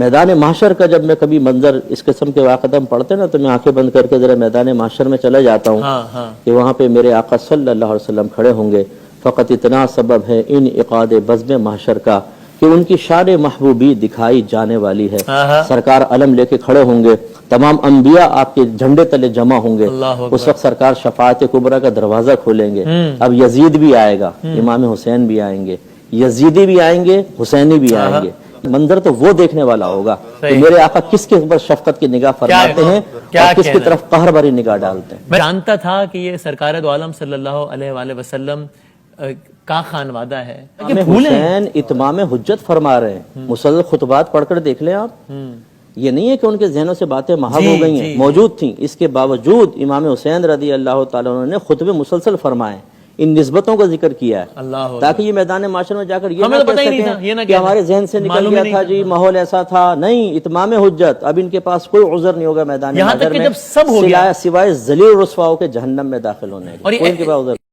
میدان محشر کا جب میں کبھی منظر اس قسم کے واقعات ہم پڑھتے ہیں نا تو میں آنکھیں بند کر کے ذرا میدان محشر میں چلا جاتا ہوں کہ وہاں پہ میرے آقا صلی اللہ علیہ وسلم کھڑے ہوں گے. فقط اتنا سبب ہے ان عقاد بزم محشر کا کہ ان کی شان محبوبی دکھائی جانے والی ہے. سرکار علم لے کے کھڑے ہوں گے, تمام انبیاء آپ کے جھنڈے تلے جمع ہوں گے. اس وقت سرکار شفاعت کبریٰ کا دروازہ کھولیں گے. اب یزید بھی آئے گا, امام حسین بھی آئیں گے, یزیدی بھی آئیں گے, حسینی بھی آئیں گے. منظر تو وہ دیکھنے والا ہوگا کہ میرے آقا کس کے اوپر شفقت کی نگاہ فرماتے ہیں اور کس کی طرف قہر بھری نگاہ ڈالتے ہیں. میں جانتا تھا کہ یہ سرکار دو عالم صلی اللہ علیہ وآلہ وسلم کا خانوادہ ہے. حسین اتمام حجت فرما رہے ہیں. مسلسل خطبات پڑھ کر دیکھ لیں آپ, یہ نہیں ہے کہ ان کے ذہنوں سے باتیں محو ہو گئی ہیں, موجود تھیں. اس کے باوجود امام حسین رضی اللہ تعالیٰ عنہ نے خطبے مسلسل فرمائے, ان نسبتوں کا ذکر کیا ہے تاکہ یہ میدان معاشر میں جا کر یہ نہ کہہ سکیں کہ ہمارے ذہن سے نکل گیا تھا جی, ماحول ایسا تھا. نہیں, اتمام حجت. اب ان کے پاس کوئی عذر نہیں ہوگا میدان معاشر میں سوائے ذلیل رسواؤں کے جہنم میں داخل ہونے کے. کوئی ان کے پاس عذر